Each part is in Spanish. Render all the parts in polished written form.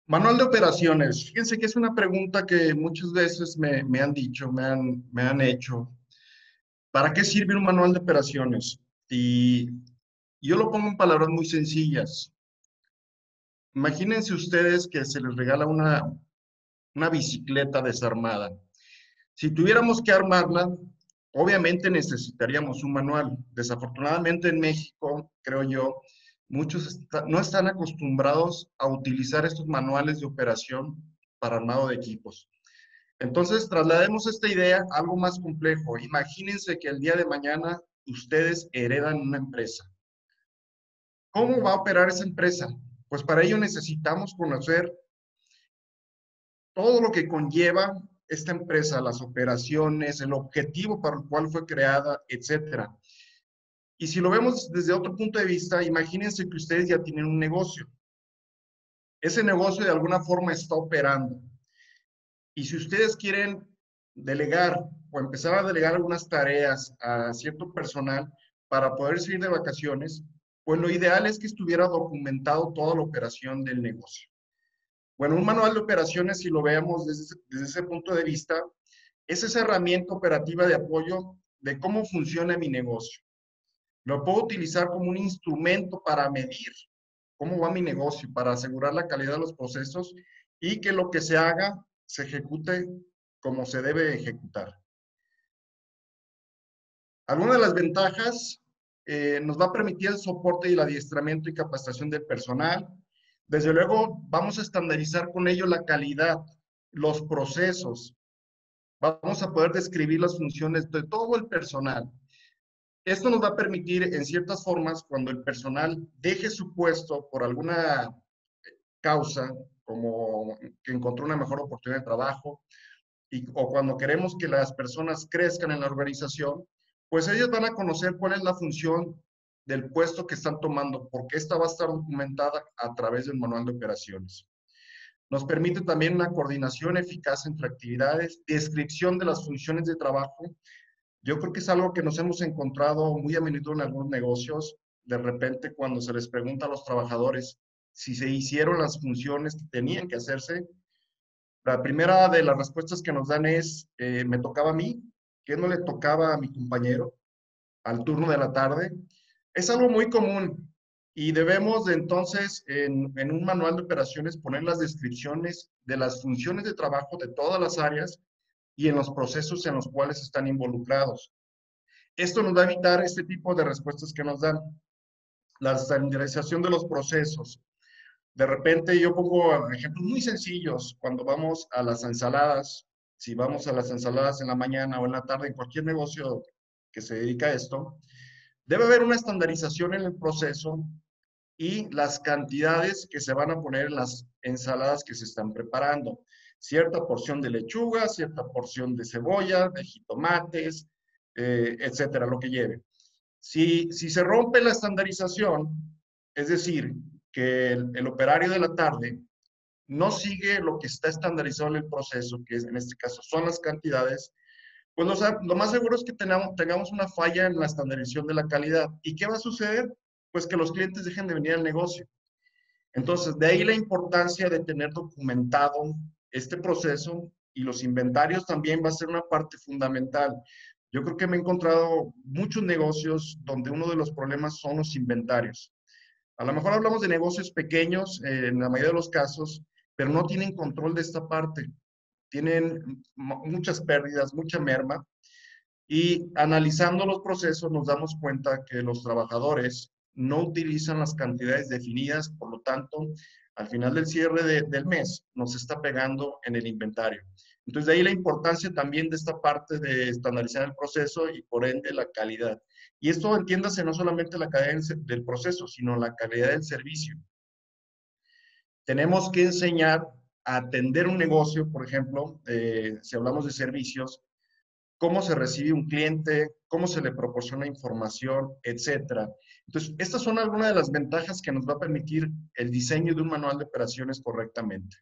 Manual de operaciones. Fíjense que es una pregunta que muchas veces me han dicho, me han hecho. ¿Para qué sirve un manual de operaciones? Y yo lo pongo en palabras muy sencillas. Imagínense ustedes que se les regala una bicicleta desarmada. Si tuviéramos que armarla, obviamente necesitaríamos un manual. Desafortunadamente en México, creo yo, muchos no están acostumbrados a utilizar estos manuales de operación para armado de equipos. Entonces, traslademos esta idea a algo más complejo. Imagínense que el día de mañana ustedes heredan una empresa. ¿Cómo va a operar esa empresa? Pues para ello necesitamos conocer todo lo que conlleva esta empresa, las operaciones, el objetivo para el cual fue creada, etcétera. Y si lo vemos desde otro punto de vista, imagínense que ustedes ya tienen un negocio. Ese negocio de alguna forma está operando. Y si ustedes quieren delegar o empezar a delegar algunas tareas a cierto personal para poder salir de vacaciones, pues lo ideal es que estuviera documentado toda la operación del negocio. Bueno, un manual de operaciones, si lo veamos desde ese punto de vista, es esa herramienta operativa de apoyo de cómo funciona mi negocio. Lo puedo utilizar como un instrumento para medir cómo va mi negocio, para asegurar la calidad de los procesos y que lo que se haga se ejecute como se debe ejecutar. Algunas de las ventajas, nos va a permitir el soporte y el adiestramiento y capacitación del personal. Desde luego, vamos a estandarizar con ello la calidad, los procesos. Vamos a poder describir las funciones de todo el personal. Esto nos va a permitir, en ciertas formas, cuando el personal deje su puesto por alguna causa, como que encontró una mejor oportunidad de trabajo, o cuando queremos que las personas crezcan en la organización, pues ellos van a conocer cuál es la función del puesto que están tomando, porque esta va a estar documentada a través del manual de operaciones. Nos permite también una coordinación eficaz entre actividades, descripción de las funciones de trabajo. Yo creo que es algo que nos hemos encontrado muy a menudo en algunos negocios. De repente, cuando se les pregunta a los trabajadores si se hicieron las funciones que tenían que hacerse, la primera de las respuestas que nos dan es, me tocaba a mí, que no le tocaba a mi compañero al turno de la tarde. Es algo muy común y debemos de entonces en un manual de operaciones poner las descripciones de las funciones de trabajo de todas las áreas y en los procesos en los cuales están involucrados. Esto nos va a evitar este tipo de respuestas que nos dan. La estandarización de los procesos. De repente yo pongo ejemplos muy sencillos cuando vamos a las ensaladas. Si vamos a las ensaladas en la mañana o en la tarde, en cualquier negocio que se dedica a esto, debe haber una estandarización en el proceso y las cantidades que se van a poner en las ensaladas que se están preparando. Cierta porción de lechuga, cierta porción de cebolla, de jitomates, etcétera, lo que lleve. Si se rompe la estandarización, es decir, que el operario de la tarde no sigue lo que está estandarizado en el proceso, que es, en este caso son las cantidades, pues lo más seguro es que tengamos una falla en la estandarización de la calidad. ¿Y qué va a suceder? Pues que los clientes dejen de venir al negocio. Entonces, de ahí la importancia de tener documentado este proceso y los inventarios también va a ser una parte fundamental. Yo creo que me he encontrado muchos negocios donde uno de los problemas son los inventarios. A lo mejor hablamos de negocios pequeños en la mayoría de los casos, pero no tienen control de esta parte. Tienen muchas pérdidas, mucha merma. Y analizando los procesos nos damos cuenta que los trabajadores no utilizan las cantidades definidas, por lo tanto, al final del cierre del mes nos está pegando en el inventario. Entonces, de ahí la importancia también de esta parte de estandarizar el proceso y por ende la calidad. Y esto entiéndase no solamente la calidad del proceso, sino la calidad del servicio. Tenemos que enseñar a atender un negocio, por ejemplo, si hablamos de servicios, cómo se recibe un cliente, cómo se le proporciona información, etcétera. Entonces, estas son algunas de las ventajas que nos va a permitir el diseño de un manual de operaciones correctamente.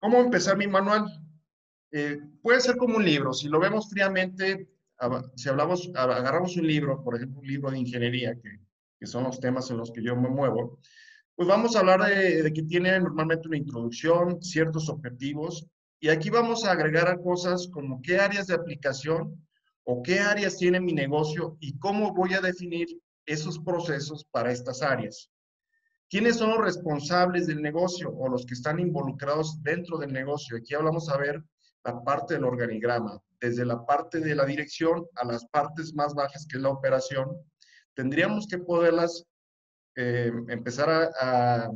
¿Cómo empezar mi manual? Puede ser como un libro. Si lo vemos fríamente, si agarramos un libro, por ejemplo, un libro de ingeniería, que son los temas en los que yo me muevo, pues vamos a hablar de que tiene normalmente una introducción, ciertos objetivos, y aquí vamos a agregar a cosas como qué áreas de aplicación o qué áreas tiene mi negocio y cómo voy a definir esos procesos para estas áreas. ¿Quiénes son los responsables del negocio o los que están involucrados dentro del negocio? Aquí hablamos a ver la parte del organigrama, desde la parte de la dirección a las partes más bajas, que es la operación. Tendríamos que poderlas empezar a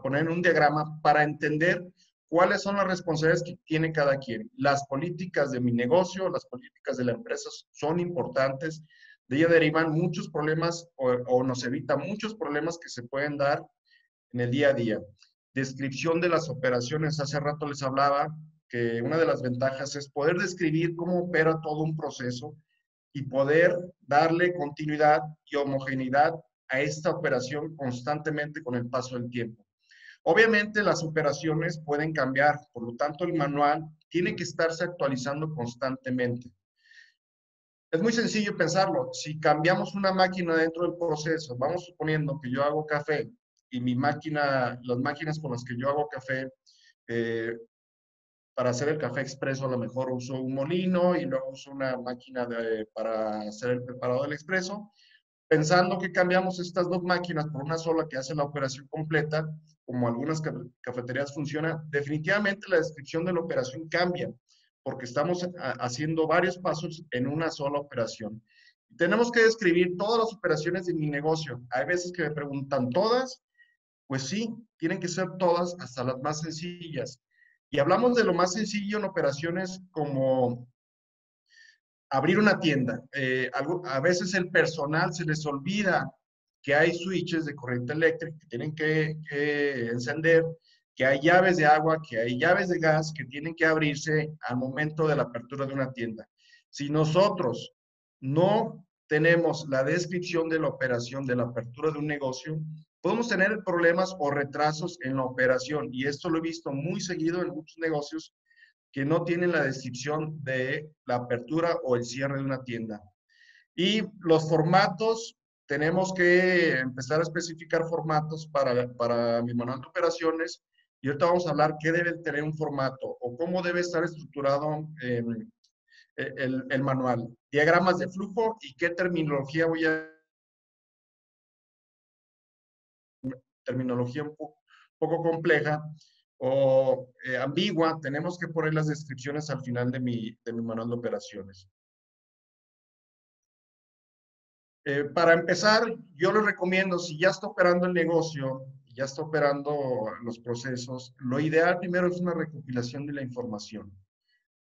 poner en un diagrama para entender cuáles son las responsabilidades que tiene cada quien. Las políticas de mi negocio, las políticas de la empresa son importantes. De ella derivan muchos problemas o nos evita muchos problemas que se pueden dar en el día a día. Descripción de las operaciones. Hace rato les hablaba que una de las ventajas es poder describir cómo opera todo un proceso y poder darle continuidad y homogeneidad a esta operación constantemente con el paso del tiempo. Obviamente las operaciones pueden cambiar, por lo tanto el manual tiene que estarse actualizando constantemente. Es muy sencillo pensarlo. Si cambiamos una máquina dentro del proceso, vamos suponiendo que yo hago café y mi máquina, las máquinas con las que yo hago café, eh, para hacer el café expreso a lo mejor uso un molino y luego uso una máquina para hacer el preparado del expreso. Pensando que cambiamos estas dos máquinas por una sola que hace la operación completa, como algunas cafeterías funcionan, definitivamente la descripción de la operación cambia, porque estamos haciendo varios pasos en una sola operación. Tenemos que describir todas las operaciones de mi negocio. Hay veces que me preguntan, ¿todas? Pues sí, tienen que ser todas, hasta las más sencillas. Y hablamos de lo más sencillo en operaciones como abrir una tienda. A veces el personal se les olvida que hay switches de corriente eléctrica que tienen que encender, que hay llaves de agua, que hay llaves de gas que tienen que abrirse al momento de la apertura de una tienda. Si nosotros no tenemos la descripción de la operación de la apertura de un negocio, podemos tener problemas o retrasos en la operación. Y esto lo he visto muy seguido en muchos negocios que no tienen la descripción de la apertura o el cierre de una tienda. Y los formatos, tenemos que empezar a especificar formatos para mi manual de operaciones. Y ahorita vamos a hablar qué debe tener un formato o cómo debe estar estructurado el manual. Diagramas de flujo y qué terminología voy a... Terminología un poco compleja o ambigua, tenemos que poner las descripciones al final de mi manual de operaciones. Para empezar, yo les recomiendo, si ya está operando el negocio, ya está operando los procesos, lo ideal primero es una recopilación de la información.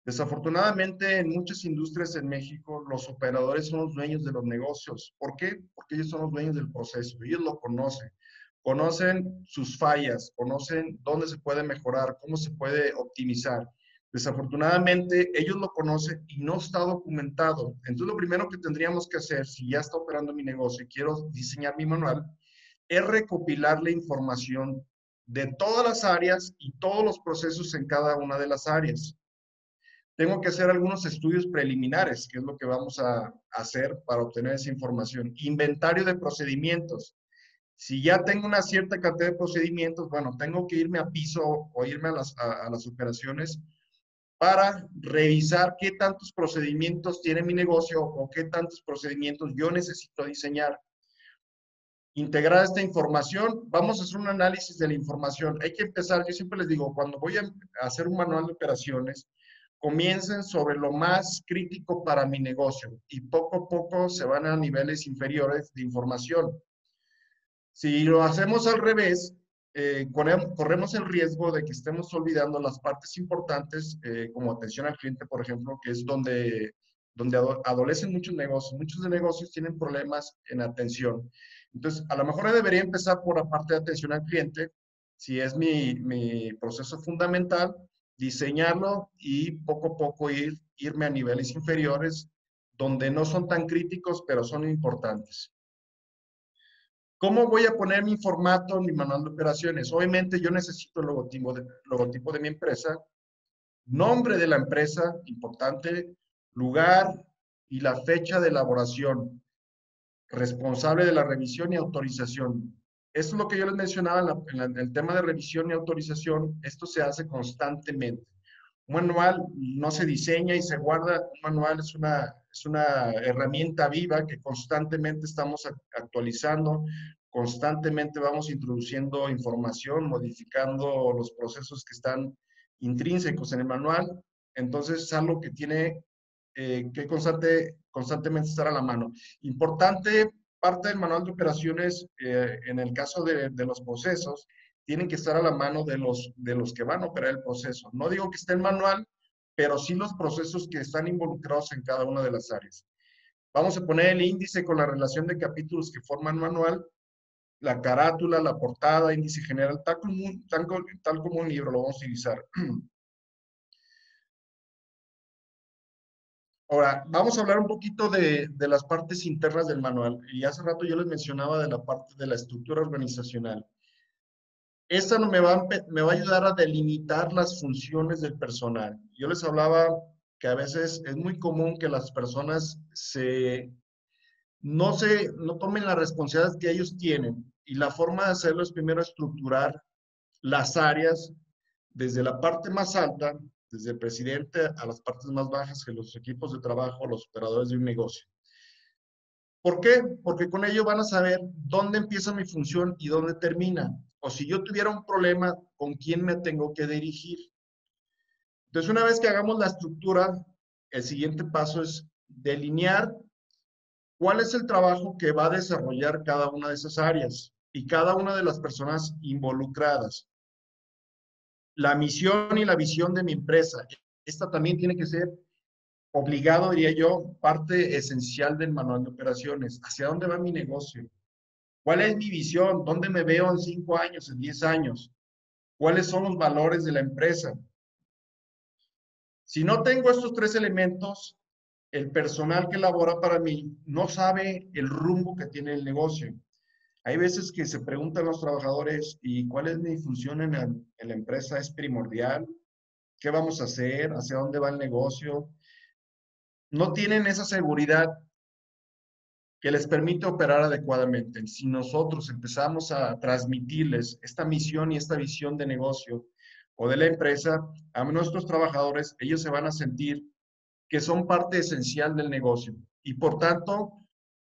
Desafortunadamente, en muchas industrias en México, los operadores son los dueños de los negocios. ¿Por qué? Porque ellos son los dueños del proceso, ellos lo conocen. Conocen sus fallas, conocen dónde se puede mejorar, cómo se puede optimizar. Desafortunadamente, ellos lo conocen y no está documentado. Entonces, lo primero que tendríamos que hacer, si ya está operando mi negocio y quiero diseñar mi manual, es recopilar la información de todas las áreas y todos los procesos en cada una de las áreas. Tengo que hacer algunos estudios preliminares, que es lo que vamos a hacer para obtener esa información. Inventario de procedimientos. Si ya tengo una cierta cantidad de procedimientos, bueno, tengo que irme a piso o irme a las operaciones para revisar qué tantos procedimientos tiene mi negocio o qué tantos procedimientos yo necesito diseñar. Integrar esta información, vamos a hacer un análisis de la información. Hay que empezar, yo siempre les digo, cuando voy a hacer un manual de operaciones, comiencen sobre lo más crítico para mi negocio y poco a poco se van a niveles inferiores de información. Si lo hacemos al revés, corremos el riesgo de que estemos olvidando las partes importantes, como atención al cliente, por ejemplo, que es donde adolecen muchos negocios. Muchos de negocios tienen problemas en atención. Entonces, a lo mejor debería empezar por la parte de atención al cliente si es mi proceso fundamental, diseñarlo y poco a poco irme a niveles inferiores donde no son tan críticos, pero son importantes. ¿Cómo voy a poner mi formato, mi manual de operaciones? Obviamente yo necesito el logotipo de mi empresa, nombre de la empresa, importante, lugar y la fecha de elaboración, responsable de la revisión y autorización. Esto es lo que yo les mencionaba en el tema de revisión y autorización. Esto se hace constantemente. Un manual no se diseña y se guarda. Un manual es una herramienta viva que constantemente estamos actualizando, constantemente vamos introduciendo información, modificando los procesos que están intrínsecos en el manual. Entonces es algo que tiene que constantemente estar a la mano. Importante parte del manual de operaciones, en el caso de los procesos, tienen que estar a la mano de los que van a operar el proceso. No digo que esté en manual, pero sí los procesos que están involucrados en cada una de las áreas. Vamos a poner el índice con la relación de capítulos que forman manual, la carátula, la portada, índice general, tal como un libro lo vamos a utilizar. Ahora, vamos a hablar un poquito de las partes internas del manual. Y hace rato yo les mencionaba de la parte de la estructura organizacional. Esta me va a ayudar a delimitar las funciones del personal. Yo les hablaba que a veces es muy común que las personas no tomen las responsabilidades que ellos tienen. Y la forma de hacerlo es primero estructurar las áreas desde la parte más alta, desde el presidente a las partes más bajas, que los equipos de trabajo, los operadores de un negocio. ¿Por qué? Porque con ello van a saber dónde empieza mi función y dónde termina. O si yo tuviera un problema, con quién me tengo que dirigir. Entonces, una vez que hagamos la estructura, el siguiente paso es delinear cuál es el trabajo que va a desarrollar cada una de esas áreas y cada una de las personas involucradas. La misión y la visión de mi empresa. Esta también tiene que ser obligado, diría yo, parte esencial del manual de operaciones. ¿Hacia dónde va mi negocio? ¿Cuál es mi visión? ¿Dónde me veo en 5 años, en 10 años? ¿Cuáles son los valores de la empresa? Si no tengo estos 3 elementos, el personal que labora para mí no sabe el rumbo que tiene el negocio. Hay veces que se preguntan los trabajadores, ¿y cuál es mi función en la empresa? ¿Es primordial? ¿Qué vamos a hacer? ¿Hacia dónde va el negocio? No tienen esa seguridad que les permite operar adecuadamente. Si nosotros empezamos a transmitirles esta misión y esta visión de negocio o de la empresa a nuestros trabajadores, ellos se van a sentir que son parte esencial del negocio y por tanto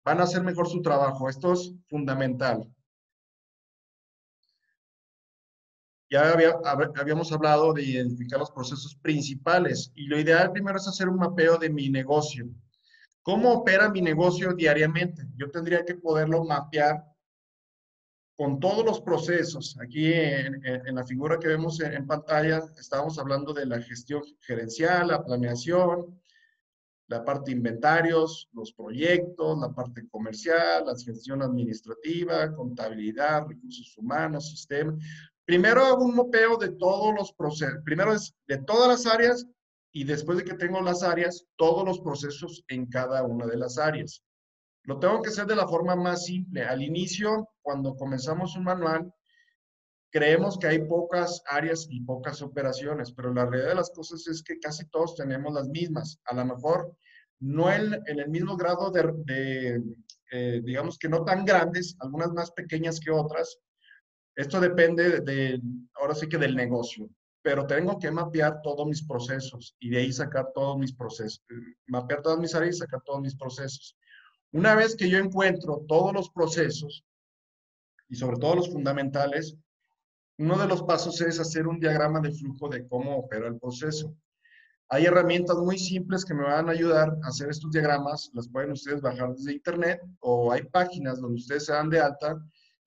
van a hacer mejor su trabajo. Esto es fundamental. Ya habíamos hablado de identificar los procesos principales y lo ideal primero es hacer un mapeo de mi negocio. ¿Cómo opera mi negocio diariamente? Yo tendría que poderlo mapear con todos los procesos. Aquí en la figura que vemos en pantalla, estábamos hablando de la gestión gerencial, la planeación, la parte de inventarios, los proyectos, la parte comercial, la gestión administrativa, contabilidad, recursos humanos, sistema. Primero hago un mapeo de todos los procesos. Primero es de todas las áreas y después de que tengo las áreas, todos los procesos en cada una de las áreas. Lo tengo que hacer de la forma más simple. Al inicio, cuando comenzamos un manual, creemos que hay pocas áreas y pocas operaciones, pero la realidad de las cosas es que casi todos tenemos las mismas. A lo mejor no en el mismo grado digamos que no tan grandes, algunas más pequeñas que otras. Esto depende ahora sí que del negocio, pero tengo que mapear todos mis procesos y de ahí sacar todos mis procesos, mapear todas mis áreas y sacar todos mis procesos. Una vez que yo encuentro todos los procesos y sobre todo los fundamentales, uno de los pasos es hacer un diagrama de flujo de cómo opera el proceso. Hay herramientas muy simples que me van a ayudar a hacer estos diagramas, las pueden ustedes bajar desde internet o hay páginas donde ustedes se dan de alta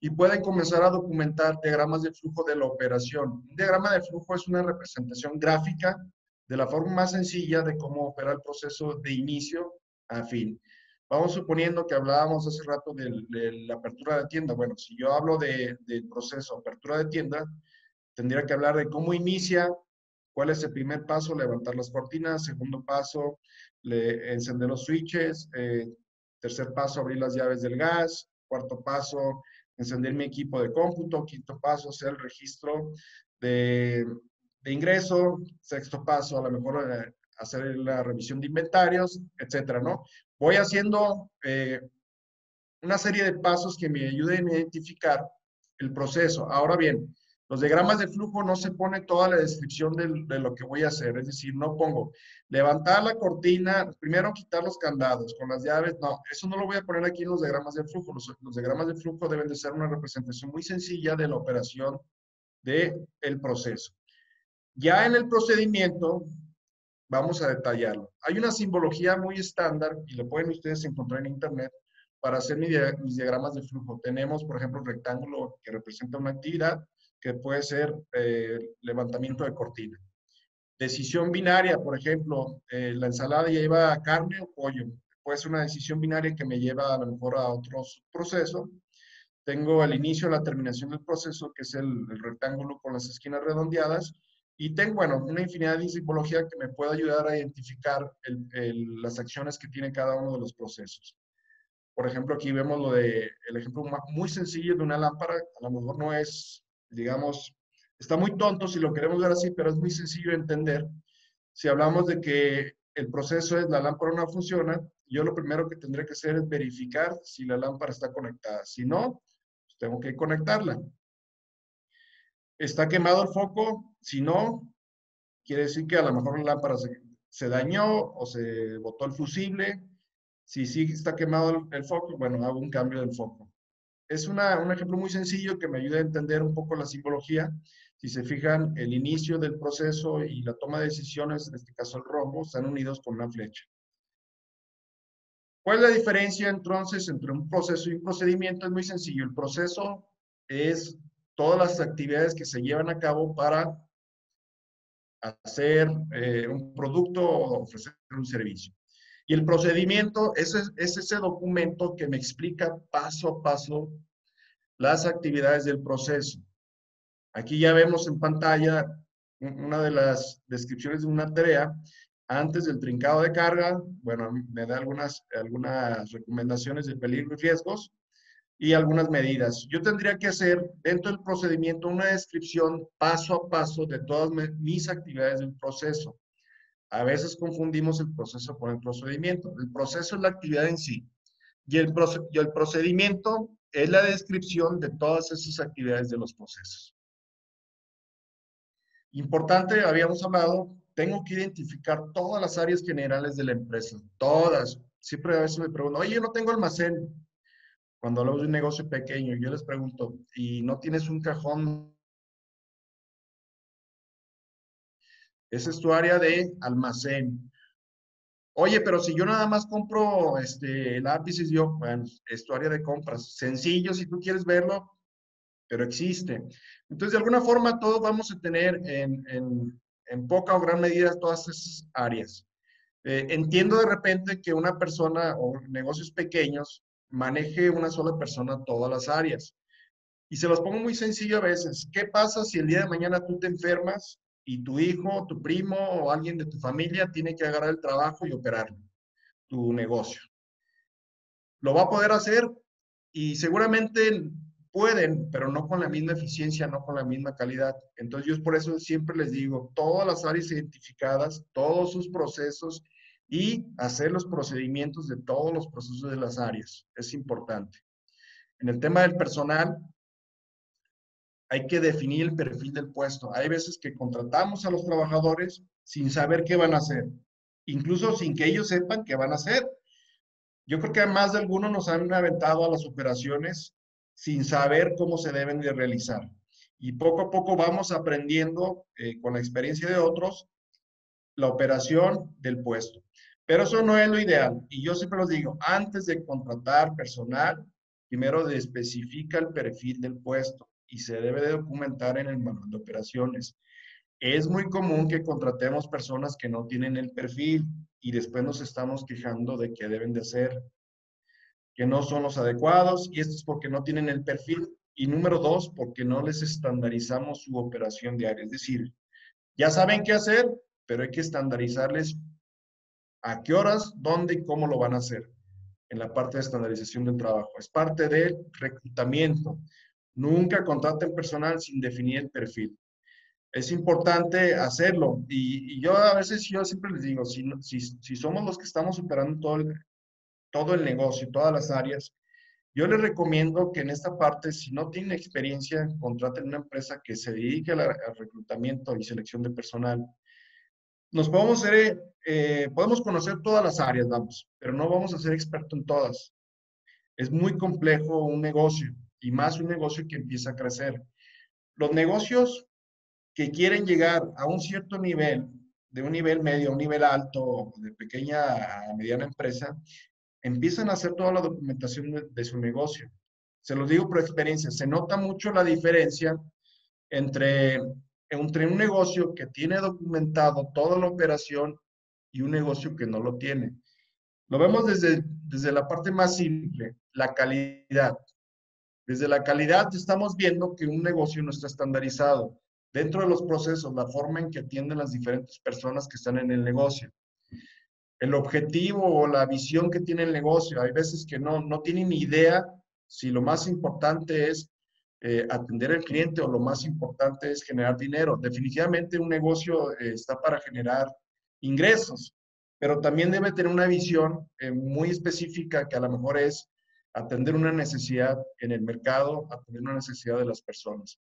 y pueden comenzar a documentar diagramas de flujo de la operación. Un diagrama de flujo es una representación gráfica de la forma más sencilla de cómo opera el proceso de inicio a fin. Vamos suponiendo que hablábamos hace rato de la apertura de tienda. Bueno, si yo hablo del proceso apertura de tienda, tendría que hablar de cómo inicia, cuál es el primer paso, levantar las cortinas, segundo paso, encender los switches, tercer paso, abrir las llaves del gas, cuarto paso, encender mi equipo de cómputo, quinto paso, hacer el registro de, de ingreso, sexto paso, a lo mejor hacer la revisión de inventarios, etcétera, ¿no? Voy haciendo una serie de pasos que me ayuden a identificar el proceso. Ahora bien, los diagramas de flujo no se pone toda la descripción de lo que voy a hacer, es decir, no pongo levantar la cortina, primero quitar los candados con las llaves, no, eso no lo voy a poner aquí en los diagramas de flujo. Los diagramas de flujo deben de ser una representación muy sencilla de la operación del proceso. Ya en el procedimiento, vamos a detallarlo. Hay una simbología muy estándar y lo pueden ustedes encontrar en internet para hacer mis diagramas de flujo. Tenemos, por ejemplo, un rectángulo que representa una actividad que puede ser levantamiento de cortina. Decisión binaria, por ejemplo, la ensalada lleva carne o pollo. Puede ser una decisión binaria que me lleva a lo mejor a otro proceso. Tengo el inicio, la terminación del proceso, que es el rectángulo con las esquinas redondeadas. Y tengo, bueno, una infinidad de simbología que me puede ayudar a identificar las acciones que tiene cada uno de los procesos. Por ejemplo, aquí vemos el ejemplo muy sencillo de una lámpara. A lo mejor no es, digamos, está muy tonto si lo queremos ver así, pero es muy sencillo de entender. Si hablamos de que el proceso es la lámpara no funciona, yo lo primero que tendré que hacer es verificar si la lámpara está conectada. Si no, pues tengo que conectarla. ¿Está quemado el foco? Si no, quiere decir que a lo mejor la lámpara se dañó o se botó el fusible. Si sí está quemado el foco, bueno, hago un cambio del foco. Es un ejemplo muy sencillo que me ayuda a entender un poco la simbología. Si se fijan, el inicio del proceso y la toma de decisiones, en este caso el rombo, están unidos con una flecha. ¿Cuál es la diferencia entonces entre un proceso y un procedimiento? Es muy sencillo. El proceso es todas las actividades que se llevan a cabo para hacer un producto o ofrecer un servicio. Y el procedimiento es ese documento que me explica paso a paso las actividades del proceso. Aquí ya vemos en pantalla una de las descripciones de una tarea antes del trincado de carga. Bueno, me da algunas recomendaciones de peligro y riesgos y algunas medidas. Yo tendría que hacer dentro del procedimiento una descripción paso a paso de todas mis actividades del proceso. A veces confundimos el proceso con el procedimiento. El proceso es la actividad en sí y el procedimiento es la descripción de todas esas actividades de los procesos. Importante, habíamos hablado, tengo que identificar todas las áreas generales de la empresa, todas. Siempre a veces me pregunto, oye, yo no tengo almacén. Cuando hablamos de un negocio pequeño, yo les pregunto, ¿y no tienes un cajón? Esa es tu área de almacén. Oye, pero si yo nada más compro lápices, bueno, es tu área de compras. Sencillo si tú quieres verlo, pero existe. Entonces, de alguna forma, todos vamos a tener en poca o gran medida todas esas áreas. Entiendo de repente que una persona o negocios pequeños maneje una sola persona todas las áreas. Y se los pongo muy sencillo a veces. ¿Qué pasa si el día de mañana tú te enfermas y tu hijo, tu primo o alguien de tu familia tiene que agarrar el trabajo y operar tu negocio? Lo va a poder hacer y seguramente pueden, pero no con la misma eficiencia, no con la misma calidad. Entonces yo por eso siempre les digo, todas las áreas identificadas, todos sus procesos y hacer los procedimientos de todos los procesos de las áreas. Es importante. En el tema del personal, hay que definir el perfil del puesto. Hay veces que contratamos a los trabajadores sin saber qué van a hacer, incluso sin que ellos sepan qué van a hacer. Yo creo que más de algunos nos han aventado a las operaciones sin saber cómo se deben de realizar. Y poco a poco vamos aprendiendo con la experiencia de otros la operación del puesto. Pero eso no es lo ideal. Y yo siempre los digo, antes de contratar personal, primero especifica el perfil del puesto y se debe de documentar en el manual de operaciones. Es muy común que contratemos personas que no tienen el perfil y después nos estamos quejando de qué deben de hacer, que no son los adecuados y esto es porque no tienen el perfil Y número dos, porque no les estandarizamos su operación diaria. Es decir, ya saben qué hacer, pero hay que estandarizarles a qué horas, dónde y cómo lo van a hacer en la parte de estandarización del trabajo. Es parte del reclutamiento. Nunca contraten personal sin definir el perfil. Es importante hacerlo. Y yo a veces, yo siempre les digo, si somos los que estamos operando todo el negocio, todas las áreas, yo les recomiendo que en esta parte, si no tienen experiencia, contraten una empresa que se dedique al reclutamiento y selección de personal. Nos podemos ser, podemos conocer todas las áreas, vamos, pero no vamos a ser expertos en todas. Es muy complejo un negocio y más un negocio que empieza a crecer. Los negocios que quieren llegar a un cierto nivel, de un nivel medio a un nivel alto, de pequeña a mediana empresa, empiezan a hacer toda la documentación de su negocio. Se los digo por experiencia, se nota mucho la diferencia entre, entre un negocio que tiene documentado toda la operación y un negocio que no lo tiene. Lo vemos desde la parte más simple, la calidad. Desde la calidad estamos viendo que un negocio no está estandarizado. Dentro de los procesos, la forma en que atienden las diferentes personas que están en el negocio. El objetivo o la visión que tiene el negocio. Hay veces que no tienen ni idea si lo más importante es atender al cliente o lo más importante es generar dinero. Definitivamente un negocio está para generar ingresos, pero también debe tener una visión muy específica que a lo mejor es atender una necesidad en el mercado, atender una necesidad de las personas.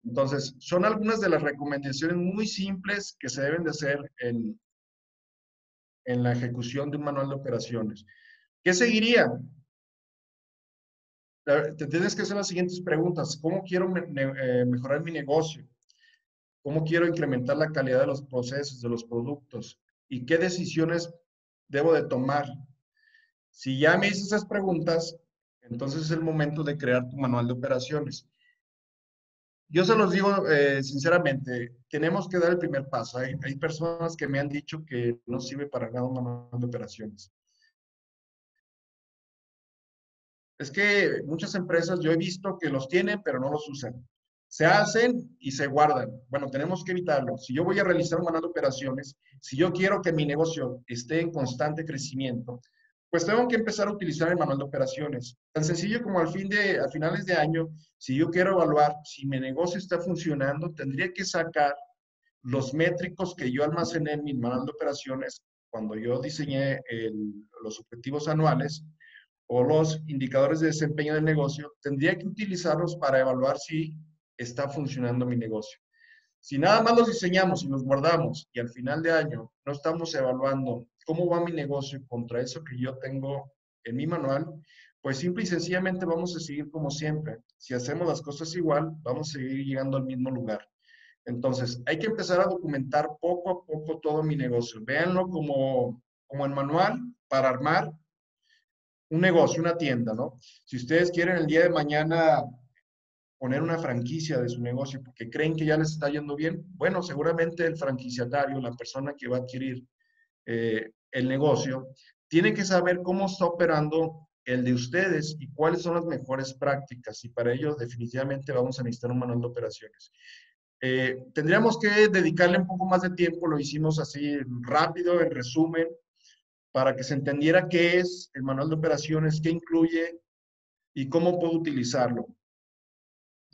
Entonces, son algunas de las recomendaciones muy simples que se deben de hacer en la ejecución de un manual de operaciones. ¿Qué seguiría? Te tienes que hacer las siguientes preguntas. ¿Cómo quiero mejorar mi negocio? ¿Cómo quiero incrementar la calidad de los procesos, de los productos? ¿Y qué decisiones debo de tomar? Si ya me hice esas preguntas, entonces es el momento de crear tu manual de operaciones. Yo se los digo sinceramente, tenemos que dar el primer paso. Hay personas que me han dicho que no sirve para nada un manual de operaciones. Es que muchas empresas yo he visto que los tienen, pero no los usan. Se hacen y se guardan. Bueno, tenemos que evitarlo. Si yo voy a realizar un manual de operaciones, si yo quiero que mi negocio esté en constante crecimiento, pues tengo que empezar a utilizar el manual de operaciones. Tan sencillo como a finales de año, si yo quiero evaluar si mi negocio está funcionando, tendría que sacar los métricos que yo almacené en mi manual de operaciones cuando yo diseñé los objetivos anuales o los indicadores de desempeño del negocio, tendría que utilizarlos para evaluar si está funcionando mi negocio. Si nada más los diseñamos y los guardamos y al final de año no estamos evaluando cómo va mi negocio contra eso que yo tengo en mi manual, pues simple y sencillamente vamos a seguir como siempre. Si hacemos las cosas igual, vamos a seguir llegando al mismo lugar. Entonces, hay que empezar a documentar poco a poco todo mi negocio. Véanlo como el manual para armar un negocio, una tienda, ¿no? Si ustedes quieren el día de mañana poner una franquicia de su negocio porque creen que ya les está yendo bien, bueno, seguramente el franquiciatario, la persona que va a adquirir el negocio, tiene que saber cómo está operando el de ustedes y cuáles son las mejores prácticas. Y para ello, definitivamente vamos a necesitar un manual de operaciones. Tendríamos que dedicarle un poco más de tiempo, lo hicimos así rápido, en resumen, para que se entendiera qué es el manual de operaciones, qué incluye y cómo puedo utilizarlo.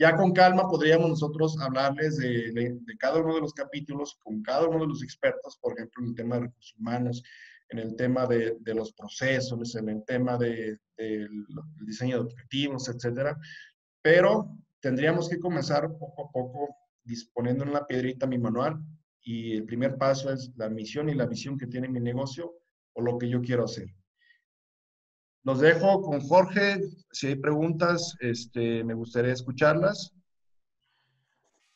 Ya con calma podríamos nosotros hablarles de cada uno de los capítulos con cada uno de los expertos, por ejemplo, en el tema de recursos humanos, en el tema de los procesos, en el tema del diseño de objetivos, etcétera. Pero tendríamos que comenzar poco a poco disponiendo en la piedrita mi manual y el primer paso es la misión y la visión que tiene mi negocio o lo que yo quiero hacer. Los dejo con Jorge. Si hay preguntas, me gustaría escucharlas.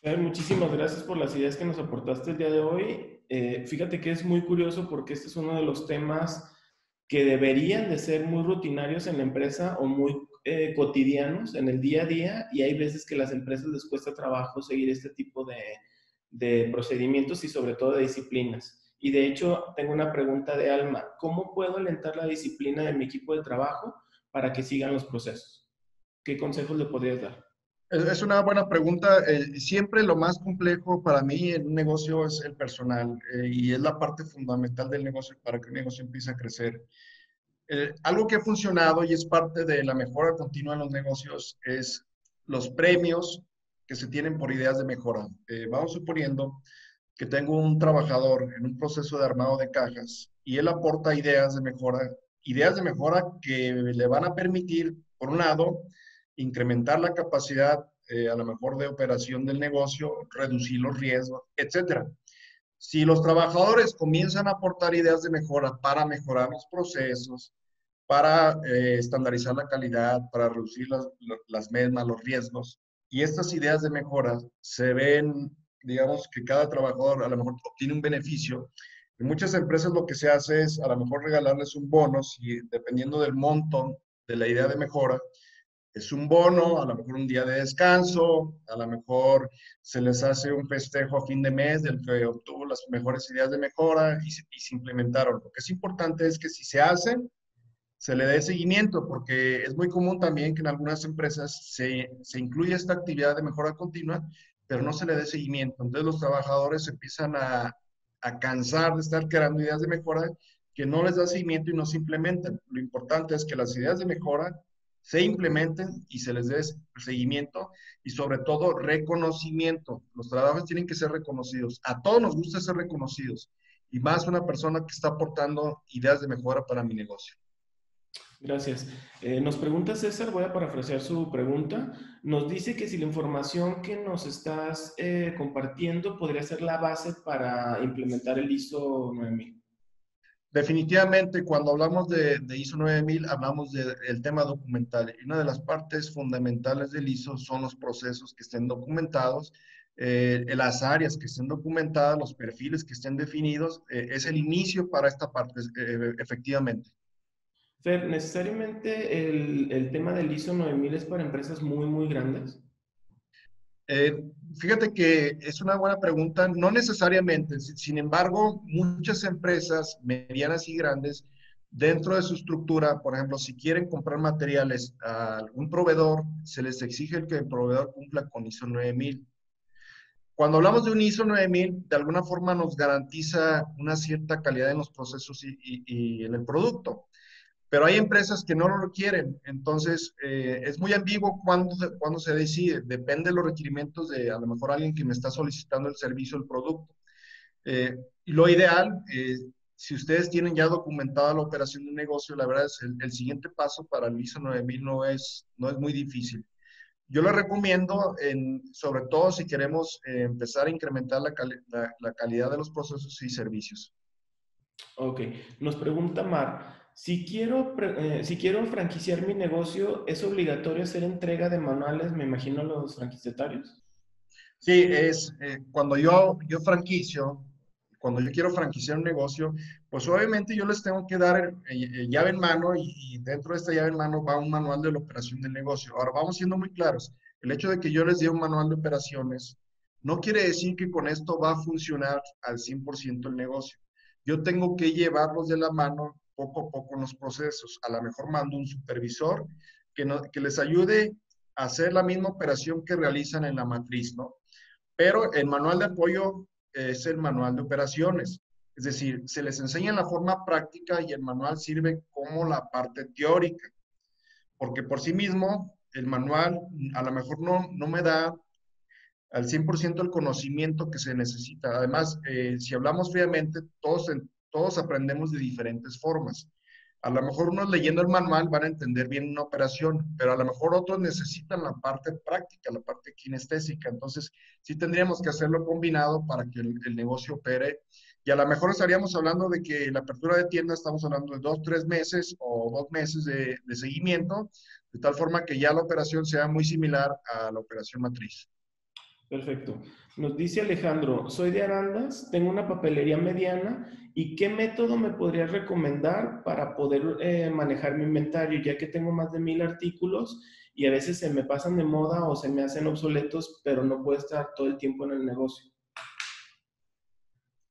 Muchísimas gracias por las ideas que nos aportaste el día de hoy. Fíjate que es muy curioso porque este es uno de los temas que deberían de ser muy rutinarios en la empresa o muy cotidianos en el día a día y hay veces que a las empresas les cuesta trabajo seguir este tipo de procedimientos y sobre todo de disciplinas. Y de hecho, tengo una pregunta de Alma. ¿Cómo puedo alentar la disciplina de mi equipo de trabajo para que sigan los procesos? ¿Qué consejos le podrías dar? Es una buena pregunta. Siempre lo más complejo para mí en un negocio es el personal y es la parte fundamental del negocio para que un negocio empiece a crecer. Algo que ha funcionado y es parte de la mejora continua en los negocios es los premios que se tienen por ideas de mejora. Vamos suponiendo que tengo un trabajador en un proceso de armado de cajas y él aporta ideas de mejora que le van a permitir, por un lado, incrementar la capacidad a lo mejor de operación del negocio, reducir los riesgos, etcétera. Si los trabajadores comienzan a aportar ideas de mejora para mejorar los procesos, para estandarizar la calidad, para reducir las mermas, los riesgos. Y estas ideas de mejora se ven, digamos, que cada trabajador a lo mejor obtiene un beneficio. En muchas empresas lo que se hace es a lo mejor regalarles un bono, si, dependiendo del monto de la idea de mejora, es un bono, a lo mejor un día de descanso, a lo mejor se les hace un festejo a fin de mes del que obtuvo las mejores ideas de mejora y se implementaron. Lo que es importante es que si se hacen, se le dé seguimiento, porque es muy común también que en algunas empresas se incluye esta actividad de mejora continua, pero no se le dé seguimiento. Entonces los trabajadores empiezan a cansar de estar creando ideas de mejora que no les da seguimiento y no se implementan. Lo importante es que las ideas de mejora se implementen y se les dé seguimiento y sobre todo reconocimiento. Los trabajos tienen que ser reconocidos. A todos nos gusta ser reconocidos y más una persona que está aportando ideas de mejora para mi negocio. Gracias. Nos pregunta César, voy a parafrasear su pregunta. Nos dice que si la información que nos estás compartiendo podría ser la base para implementar el ISO 9000. Definitivamente, cuando hablamos de ISO 9000, hablamos del tema documental. Y una de las partes fundamentales del ISO son los procesos que estén documentados, las áreas que estén documentadas, los perfiles que estén definidos. Es el inicio para esta parte, efectivamente. Fer, ¿necesariamente el tema del ISO 9000 es para empresas muy, muy grandes? Eh, Fíjate que es una buena pregunta, no necesariamente. Sin embargo, muchas empresas medianas y grandes, dentro de su estructura, por ejemplo, si quieren comprar materiales a algún proveedor, se les exige que el proveedor cumpla con ISO 9000. Cuando hablamos de un ISO 9000, de alguna forma nos garantiza una cierta calidad en los procesos y en el producto, pero hay empresas que no lo requieren. Entonces, es muy ambiguo cuando se decide. Depende de los requerimientos de a lo mejor alguien que me está solicitando el servicio o el producto. Y lo ideal, si ustedes tienen ya documentada la operación de un negocio, la verdad es el siguiente paso para el ISO 9000 no es muy difícil. Yo lo recomiendo, sobre todo si queremos empezar a incrementar la calidad de los procesos y servicios. Ok, nos pregunta Mar, si quiero franquiciar mi negocio, ¿es obligatorio hacer entrega de manuales, me imagino, a los franquiciatarios? Sí, cuando yo franquicio, cuando yo quiero franquiciar un negocio, pues obviamente yo les tengo que dar llave en mano y dentro de esta llave en mano va un manual de la operación del negocio. Ahora, vamos siendo muy claros. El hecho de que yo les dé un manual de operaciones no quiere decir que con esto va a funcionar al 100% el negocio. Yo tengo que llevarlos de la mano poco a poco en los procesos. A lo mejor mando un supervisor que les ayude a hacer la misma operación que realizan en la matriz, ¿no? Pero el manual de apoyo es el manual de operaciones. Es decir, se les enseña en la forma práctica y el manual sirve como la parte teórica, porque por sí mismo el manual a lo mejor no me da al 100% el conocimiento que se necesita. Además, si hablamos fríamente, todos aprendemos de diferentes formas. A lo mejor unos leyendo el manual van a entender bien una operación, pero a lo mejor otros necesitan la parte práctica, la parte kinestésica. Entonces, sí tendríamos que hacerlo combinado para que el negocio opere. Y a lo mejor estaríamos hablando de que la apertura de tienda estamos hablando de 2, 3 meses o 2 meses de seguimiento, de tal forma que ya la operación sea muy similar a la operación matriz. Perfecto. Nos dice Alejandro, soy de Arandas, tengo una papelería mediana y ¿qué método me podrías recomendar para poder manejar mi inventario? Ya que tengo más de 1000 artículos y a veces se me pasan de moda o se me hacen obsoletos, pero no puedo estar todo el tiempo en el negocio.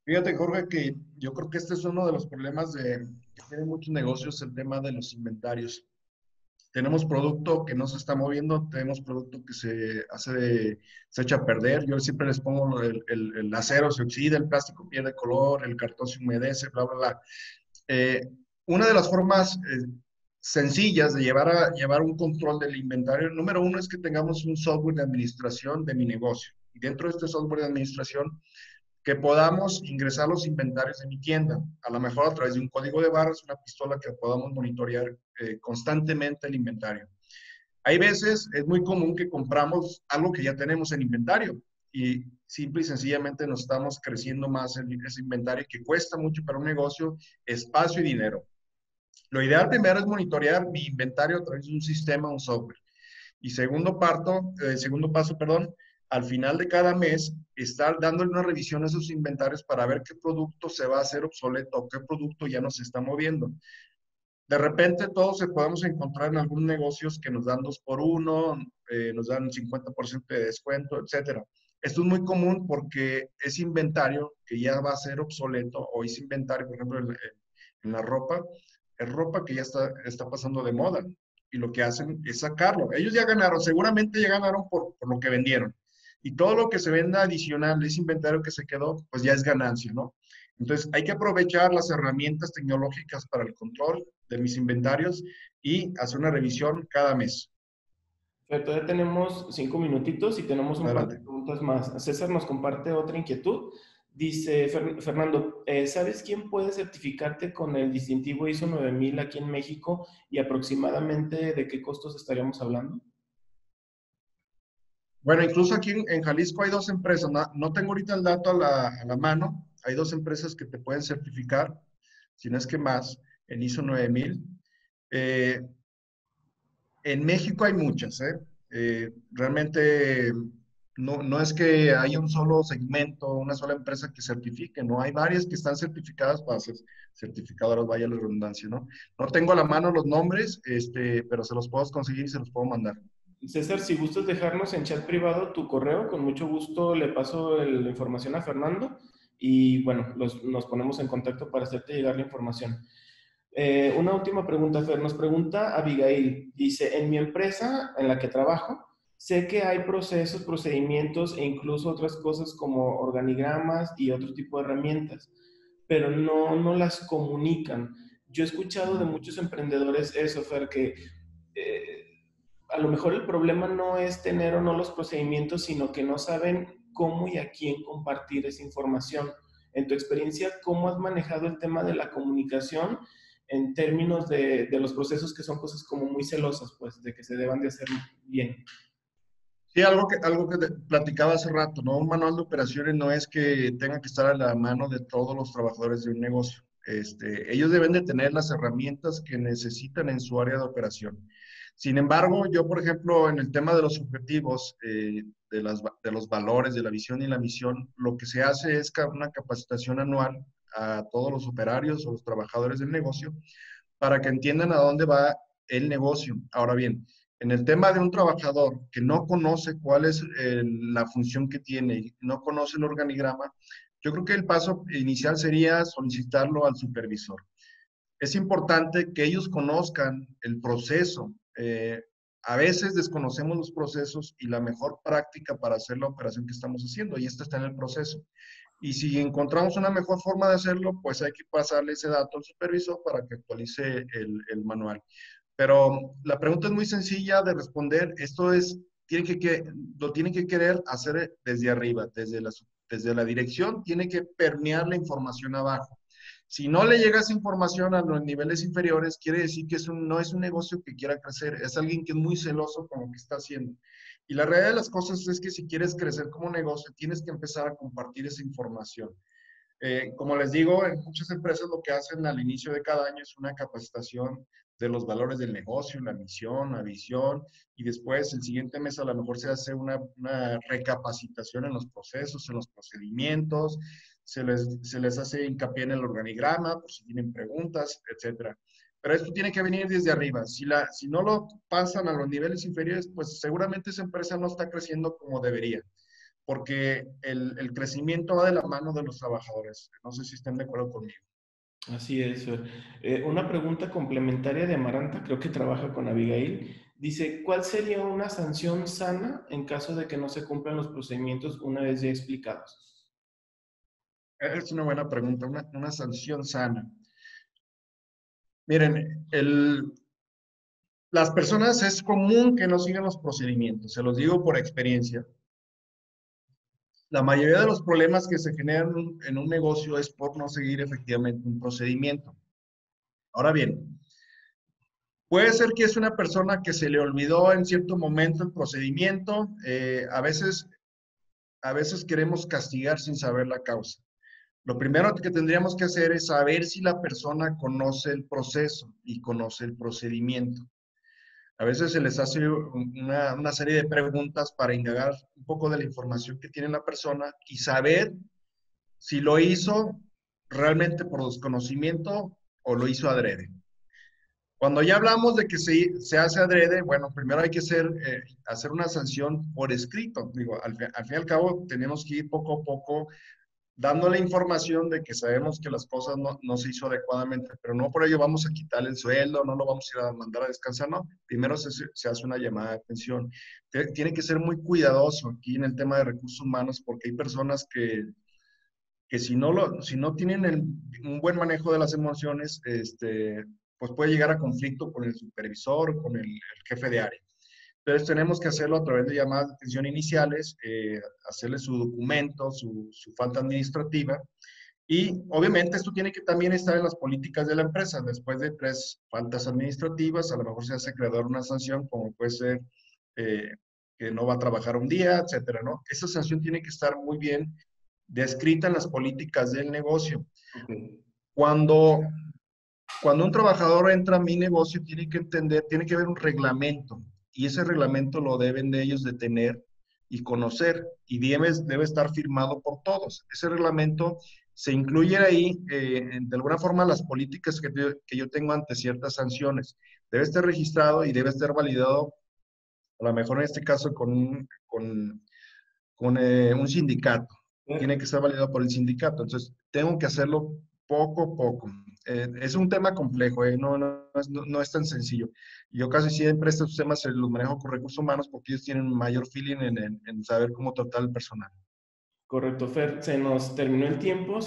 Fíjate, Jorge, que yo creo que este es uno de los problemas que tienen muchos negocios, el tema de los inventarios. tenemos producto que no se está moviendo, tenemos producto que se echa a perder. Yo siempre les pongo el acero se oxida, el plástico pierde color, el cartón se humedece, bla, bla, bla. Eh, una de las formas sencillas de llevar un control del inventario, número uno es que tengamos un software de administración de mi negocio. Y dentro de este software de administración, que podamos ingresar los inventarios de mi tienda, a lo mejor a través de un código de barras, una pistola que podamos monitorear constantemente el inventario. Hay veces, es muy común que compramos algo que ya tenemos en inventario y simple y sencillamente nos estamos creciendo más en ese inventario que cuesta mucho para un negocio, espacio y dinero. Lo ideal primero es monitorear mi inventario a través de un sistema, un software. Y segundo paso, perdón, al final de cada mes, estar dándole una revisión a esos inventarios para ver qué producto se va a hacer obsoleto o qué producto ya no se está moviendo. De repente todos se podemos encontrar en algunos negocios que nos dan 2 por 1, nos dan un 50% de descuento, etcétera. Esto es muy común porque es inventario que ya va a ser obsoleto o es inventario, por ejemplo, en la ropa, es ropa que ya está pasando de moda y lo que hacen es sacarlo. Ellos ya ganaron, seguramente ya ganaron por lo que vendieron. Y todo lo que se venda adicional, ese inventario que se quedó, pues ya es ganancia, ¿no? Entonces, hay que aprovechar las herramientas tecnológicas para el control de mis inventarios y hacer una revisión cada mes. Pero todavía tenemos 5 minutitos y tenemos un par de Adelante. preguntas más. César nos comparte otra inquietud. Dice Fernando, ¿sabes quién puede certificarte con el distintivo ISO 9000 aquí en México y aproximadamente de qué costos estaríamos hablando? Bueno, incluso aquí en Jalisco hay dos empresas, no tengo ahorita el dato a la mano, hay dos empresas que te pueden certificar, si no es que más, en ISO 9000. Eh, en México hay muchas, ¿eh? Realmente no es que haya un solo segmento, una sola empresa que certifique, no, hay varias que están certificadas para ser certificadoras, vaya la redundancia, ¿no? No tengo a la mano los nombres, pero se los puedo conseguir y se los puedo mandar. César, si gustas dejarnos en chat privado tu correo, con mucho gusto le paso la información a Fernando y bueno, nos ponemos en contacto para hacerte llegar la información. Una última pregunta, Fer. Nos pregunta Abigail. Dice, en mi empresa en la que trabajo, sé que hay procesos, procedimientos e incluso otras cosas como organigramas y otro tipo de herramientas, pero no las comunican. Yo he escuchado de muchos emprendedores eso, Fer, que a lo mejor el problema no es tener o no los procedimientos, sino que no saben cómo y a quién compartir esa información. En tu experiencia, ¿cómo has manejado el tema de la comunicación en términos de los procesos que son cosas como muy celosas, pues, de que se deban de hacer bien? Sí, algo que te platicaba hace rato, ¿no? Un manual de operaciones no es que tenga que estar a la mano de todos los trabajadores de un negocio. Ellos deben de tener las herramientas que necesitan en su área de operación. Sin embargo, yo, por ejemplo, en el tema de los objetivos, de los valores, de la visión y la misión, lo que se hace es una capacitación anual a todos los operarios o los trabajadores del negocio para que entiendan a dónde va el negocio. Ahora bien, en el tema de un trabajador que no conoce cuál es la función que tiene, no conoce el organigrama, yo creo que el paso inicial sería solicitarlo al supervisor. Es importante que ellos conozcan el proceso. A veces desconocemos los procesos y la mejor práctica para hacer la operación que estamos haciendo, y esta está en el proceso. Y si encontramos una mejor forma de hacerlo, pues hay que pasarle ese dato al supervisor para que actualice el manual. Pero la pregunta es muy sencilla de responder. Esto es, lo tienen que querer hacer desde arriba, desde la dirección, tiene que permear la información abajo. Si no le llega esa información a los niveles inferiores, quiere decir que no es un negocio que quiera crecer, es alguien que es muy celoso con lo que está haciendo. Y la realidad de las cosas es que si quieres crecer como negocio, tienes que empezar a compartir esa información. Como les digo, en muchas empresas lo que hacen al inicio de cada año es una capacitación de los valores del negocio, la misión, la visión, y después el siguiente mes a lo mejor se hace una recapacitación en los procesos, en los procedimientos, se les hace hincapié en el organigrama por si tienen preguntas, etcétera. Pero esto tiene que venir desde arriba. Si no lo pasan a los niveles inferiores, pues seguramente esa empresa no está creciendo como debería, porque el crecimiento va de la mano de los trabajadores. No sé si estén de acuerdo conmigo. Así es, Fer. Una pregunta complementaria de Amaranta, creo que trabaja con Abigail. Dice, ¿cuál sería una sanción sana en caso de que no se cumplan los procedimientos una vez ya explicados? Es una buena pregunta, una sanción sana. Miren, las personas es común que no sigan los procedimientos, se los digo por experiencia. La mayoría de los problemas que se generan en un negocio es por no seguir efectivamente un procedimiento. Ahora bien, puede ser que es una persona que se le olvidó en cierto momento el procedimiento. A veces queremos castigar sin saber la causa. Lo primero que tendríamos que hacer es saber si la persona conoce el proceso y conoce el procedimiento. A veces se les hace una serie de preguntas para indagar un poco de la información que tiene la persona y saber si lo hizo realmente por desconocimiento o lo hizo adrede. Cuando ya hablamos de que se hace adrede, bueno, primero hay que hacer una sanción por escrito. Digo, al fin y al cabo, tenemos que ir poco a poco dando la información de que sabemos que las cosas no se hizo adecuadamente, pero no por ello vamos a quitarle el sueldo, no lo vamos a ir a mandar a descansar, no. Primero se hace una llamada de atención. Tiene que ser muy cuidadoso aquí en el tema de recursos humanos porque hay personas que si no tienen un buen manejo de las emociones, pues puede llegar a conflicto con el supervisor, con el jefe de área. Entonces tenemos que hacerlo a través de llamadas de atención iniciales, hacerle su documento, su falta administrativa. Y obviamente esto tiene que también estar en las políticas de la empresa. Después de 3 faltas administrativas, a lo mejor se hace creador una sanción, como puede ser eh, que no va a trabajar un día, etcétera, ¿no? Esa sanción tiene que estar muy bien descrita en las políticas del negocio. Ok, Cuando, cuando un trabajador entra a mi negocio, tiene que entender, tiene que haber un reglamento y ese reglamento lo deben de ellos de tener y conocer y debe estar firmado por todos. Ese reglamento se incluye ahí, de alguna forma, las políticas que yo tengo ante ciertas sanciones. Debe estar registrado y debe estar validado, a lo mejor en este caso, con un sindicato. Tiene que estar validado por el sindicato. Entonces, tengo que hacerlo poco a poco. Es un tema complejo, no es tan sencillo. Yo casi siempre estos temas los manejo con recursos humanos porque ellos tienen un mayor feeling en saber cómo tratar al personal. correcto, Fer. Se nos terminó el tiempo.